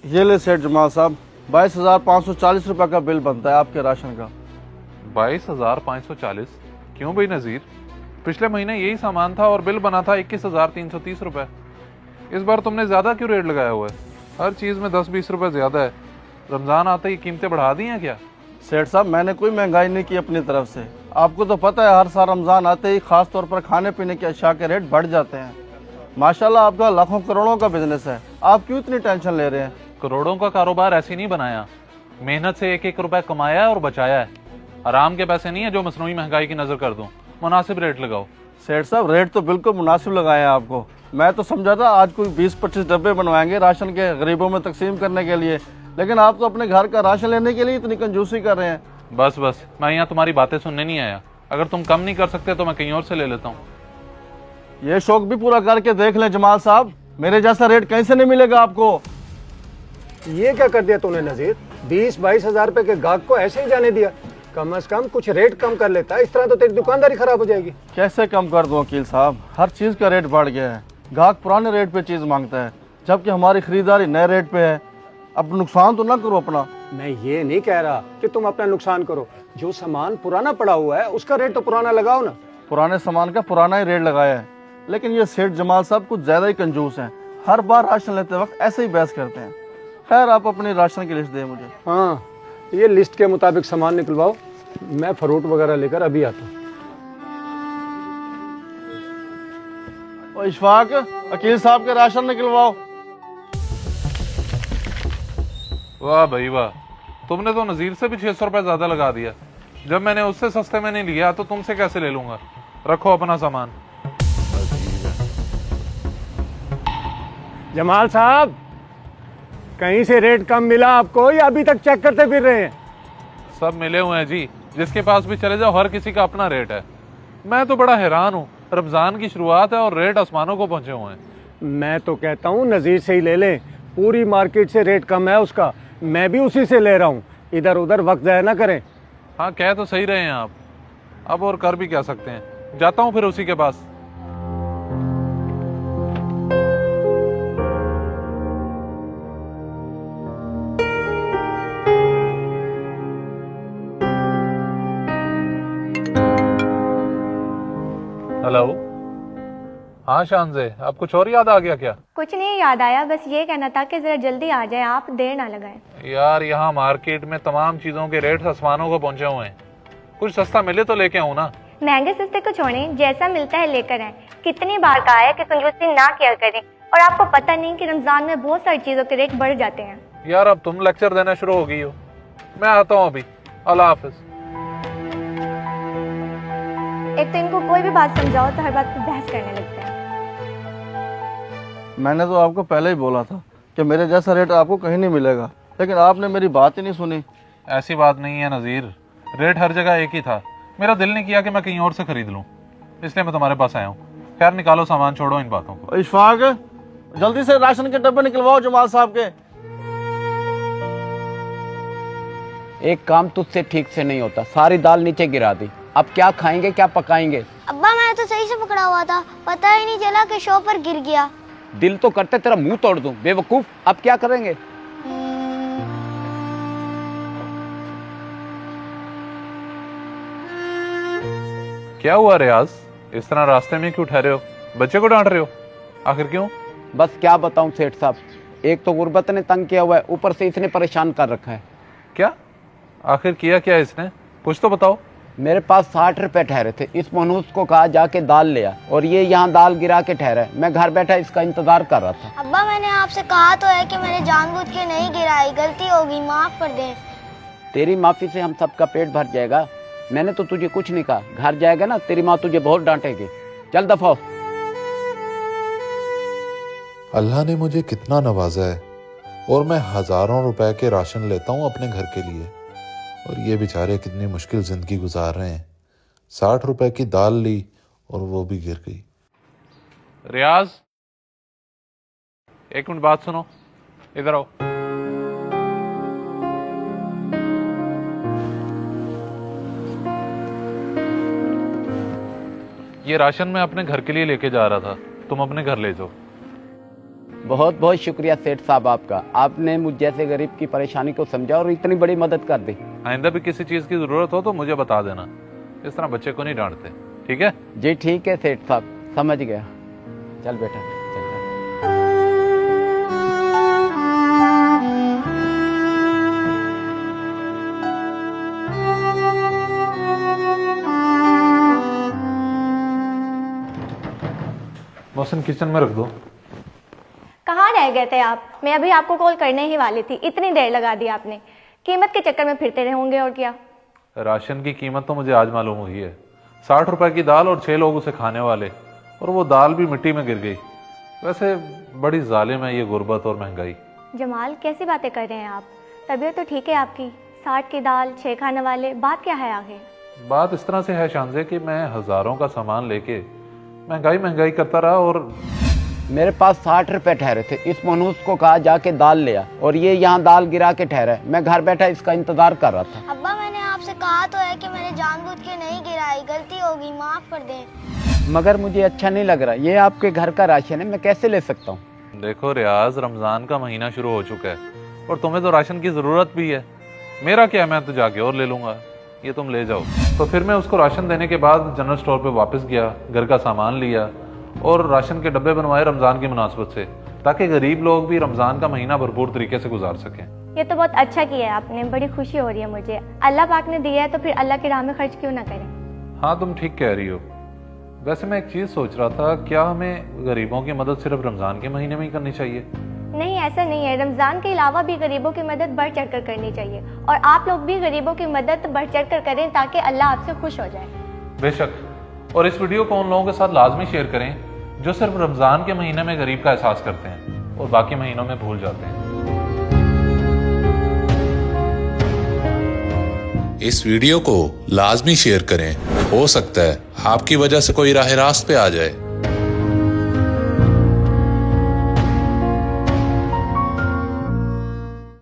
ये ले सेठ जमाल साहब, 22,540 रुपये का बिल बनता है आपके राशन का। 22,540? क्यों भाई नज़ीर, पिछले महीने यही सामान था और बिल बना था 21,330 रुपये। इस बार तुमने ज़्यादा क्यों रेट लगाया हुआ है? हर चीज़ में 10-20 रुपये ज़्यादा है। रमज़ान आते ही कीमतें बढ़ा दी हैं क्या? सेठ साहब, मैंने कोई महंगाई नहीं की अपनी तरफ से। आपको तो पता है हर साल रमज़ान आते ही खास तौर पर खाने पीने के अशिया के रेट बढ़ जाते हैं। माशाल्लाह आपका लाखों करोड़ों का बिजनेस है, आप क्यों इतनी टेंशन ले रहे हैं? करोड़ों का कारोबार ऐसे नहीं बनाया, मेहनत से एक एक रुपया कमाया है और बचाया है। आराम के पैसे नहीं है जो मसनूई महंगाई की नज़र कर दूं। मुनासिब रेट लगाओ। सेठ साहब, रेट तो बिल्कुल मुनासिब लगाए हैं आपको। मैं तो समझा था आज कोई 20-25 डब्बे बनवाएंगे राशन के गरीबों में तकसीम करने के लिए, लेकिन आप तो अपने घर का राशन लेने के लिए इतनी कंजूसी कर रहे हैं। बस बस, मैं यहाँ तुम्हारी बातें सुनने नहीं आया। अगर तुम कम नहीं कर सकते तो मैं कहीं और से ले लेता हूँ। ये शौक भी पूरा करके देख लें जमाल साहब, मेरे जैसा रेट कहीं से नहीं मिलेगा आपको। ये क्या कर दिया तूने नजीर? 20-22 हजार रुपए के गाहक को ऐसे ही जाने दिया। कम से कम कुछ रेट कम कर लेता, इस तरह तो तेरी दुकानदारी खराब हो जाएगी। कैसे कम कर दूं वकील साहब, हर चीज़ का रेट बढ़ गया है। गाहक पुराने रेट पे चीज़ मांगता है, जबकि हमारी खरीदारी नए रेट पे है। अब नुकसान तो ना करो अपना। मैं ये नहीं कह रहा कि तुम अपना नुकसान करो, जो सामान पुराना पड़ा हुआ है उसका रेट तो पुराना लगाओ ना। पुराने सामान का पुराना ही रेट लगाया है, लेकिन ये सेठ जमाल साहब कुछ ज़्यादा ही कंजूस हैं। हर बार राशन लेते वक्त ऐसे ही बहस करते हैं। खैर, आप अपनी राशन की लिस्ट दें मुझे। हाँ, ये लिस्ट के मुताबिक सामान निकलवाओ, मैं फ्रूट वगैरह लेकर अभी आता हूँ। और इशफाक, वकील साहब के राशन निकलवाओ। वाह भाई वाह, तुमने तो नज़ीर से भी 600 रुपये ज़्यादा लगा दिया। जब मैंने उससे सस्ते में नहीं लिया तो तुमसे कैसे ले लूंगा? रखो अपना सामान। जमाल साहब, कहीं से रेट कम मिला आपको या अभी तक चेक करते फिर रहे हैं? सब मिले हुए हैं जी, जिसके पास भी चले जाओ हर किसी का अपना रेट है। मैं तो बड़ा हैरान हूँ, रमज़ान की शुरुआत है और रेट आसमानों को पहुंचे हुए हैं। मैं तो कहता हूँ नज़ीर से ही ले लें, पूरी मार्केट से रेट कम है उसका। मैं भी उसी से ले रहा हूँ, इधर उधर वक्त ज़ाया ना करें। हाँ, कह तो सही रहे हैं आप, अब और कर भी क्या सकते हैं। जाता हूँ फिर उसी के पास। हेलो। हाँ शानज़े, आप कुछ और याद आ गया क्या? कुछ नहीं याद आया, बस ये कहना था कि जरा जल्दी आ जाए, आप देर ना लगाएं। यार, यहाँ मार्केट में तमाम चीजों के रेट आसमानों को पहुंचे हुए हैं। कुछ सस्ता मिले तो लेके आऊँ ना। महंगे सस्ते को छोड़ें, जैसा मिलता है लेकर आए। कितनी बार कहा है कि कंजूसी ना किया करें, और आपको पता नहीं कि रमजान में बहुत सारी चीजों के रेट बढ़ जाते हैं। यार, अब तुम लेक्चर देना शुरू हो गई हो। मैं आता हूँ अभी। अल्लाह हाफिज। एक तो इनको कोई भी बात समझाओ तो हर बात पर बहस करने लगते हैं। मैंने तो आपको पहले ही बोला था कि मेरे जैसा रेट आपको कहीं नहीं मिलेगा, लेकिन आपने मेरी बात ही नहीं सुनी। ऐसी बात नहीं है नज़ीर, रेट हर जगह एक ही था। मेरा दिल नहीं किया कि मैं कहीं और से खरीद लूँ, इसलिए मैं तुम्हारे पास आया हूँ। खैर, निकालो सामान, छोड़ो इन बातों को। इशफाक, जल्दी से राशन के डब्बे निकलवाओ जमाल साहब के। एक काम तुझसे ठीक से नहीं होता, सारी दाल नीचे गिरा दी। अब क्या खाएंगे, क्या पकाएंगे? अब्बा, मैंने तो सही से पकड़ा हुआ था, पता ही नहीं चला कि शॉप पर गिर गया। दिल तो करते तेरा मुंह तोड़ दूं, बेवकूफ। अब क्या करेंगे? क्या हुआ रियाज, इस तरह रास्ते में क्यों ठहरे हो? बच्चे को डांट रहे हो? आखिर क्यों? बस क्या बताऊं सेठ साहब, एक तो गुर्बत ने तंग किया हुआ है, ऊपर से इसने परेशान कर रखा है। क्या? आखिर किया क्या इसने? कुछ तो बताओ। मेरे पास 60 रुपए ठहरे थे, इस मनूस को कहा जाके दाल ले आ, और ये यहाँ दाल गिरा के ठहरा है। मैं घर बैठा इसका इंतजार कर रहा था। अब्बा, मैंने आपसे कहा तो है कि मैंने जानबूझ के नहीं गिराई, गलती होगी, माफ कर दें। तेरी माफी से हम सबका पेट भर जाएगा। मैंने तो तुझे कुछ नहीं कहा, घर जाएगा ना तेरी माँ तुझे बहुत डांटेगी। चल दफा हो। अल्लाह ने मुझे कितना नवाजा है, और मैं हजारों रुपए के राशन लेता हूँ अपने घर के लिए, और ये बेचारे कितनी मुश्किल जिंदगी गुजार रहे हैं। 60 रुपए की दाल ली और वो भी गिर गई। रियाज, एक मिनट बात सुनो, इधर आओ। ये राशन मैं अपने घर के लिए लेके जा रहा था, तुम अपने घर ले जाओ। बहुत बहुत शुक्रिया सेठ साहब आपका। आपने मुझ जैसे गरीब की परेशानी को समझा और इतनी बड़ी मदद कर दी। आइंदा भी किसी चीज की जरूरत हो तो मुझे बता देना, इस तरह बच्चे को नहीं डांटते, ठीक है? जी ठीक है सेठ साहब, समझ गया। चल बेटा चल। मोहसिन किचन में रख दो। कहाँ रह गए थे आप? मैं अभी आपको कॉल करने ही वाली थी, इतनी देर लगा दी आपने। कीमत के चक्कर में फिरते रहे होंगे और क्या। राशन की कीमत तो मुझे आज मालूम हुई है। 60 रुपए की दाल और 6 लोग उसे खाने वाले, और वो दाल भी मिट्टी में गिर गई। वैसे बड़ी जालिम है ये गुर्बत और महंगाई। जमाल कैसी बातें कर रहे हैं आप? तबीयत तो ठीक है आपकी, 60 की दाल 6 खाने वाले, बात क्या है आगे? बात इस तरह से है शानजे कि मैं हजारों का सामान लेके महंगाई करता रहा, और मेरे पास 60 रुपए ठहरे थे। इस मनूस को कहा जाके दाल ले आ, और ये यहाँ दाल गिरा के ठहरा है। मैं घर बैठा इसका इंतजार कर रहा था। अब्बा मैंने आपसे कहा तो है कि मैंने जानबूझ के नहीं गिराई, गलती होगी, माफ कर दें। मगर मुझे अच्छा नहीं लग रहा, ये आपके घर का राशन है, मैं कैसे ले सकता हूँ? देखो रियाज, रमजान का महीना शुरू हो चुका है और तुम्हें तो राशन की जरूरत भी है। मेरा क्या, मैं तो जाके और ले लूंगा, ये तुम ले जाओ। तो फिर मैं उसको राशन देने के बाद जनरल स्टोर पे वापस गया, घर का सामान लिया और राशन के डब्बे बनवाए रमजान की मुनासबत से, ताकि गरीब लोग भी रमजान का महीना भरपूर तरीके से गुजार सकें। ये तो बहुत अच्छा किया है आपने, बड़ी खुशी हो रही है मुझे। अल्लाह पाक ने दिया है तो फिर अल्लाह की राह में खर्च क्यों ना करें। हाँ तुम ठीक कह रही हो। वैसे मैं एक चीज सोच रहा था, क्या हमें गरीबों की मदद सिर्फ रमजान के महीने में ही करनी चाहिए? नहीं, ऐसा नहीं है। रमजान के अलावा भी गरीबों की मदद बढ़ चढ़ कर करनी चाहिए, और आप लोग भी गरीबों की मदद बढ़ चढ़ कर करें ताकि अल्लाह आपसे खुश हो जाए। बेशक, और इस वीडियो को उन लोगों के साथ लाजमी शेयर करें जो सिर्फ रमजान के महीने में गरीब का एहसास करते हैं और बाकी महीनों में भूल जाते हैं। इस वीडियो को लाजमी शेयर करें, हो सकता है आपकी वजह से कोई राह रास्त पे आ जाए।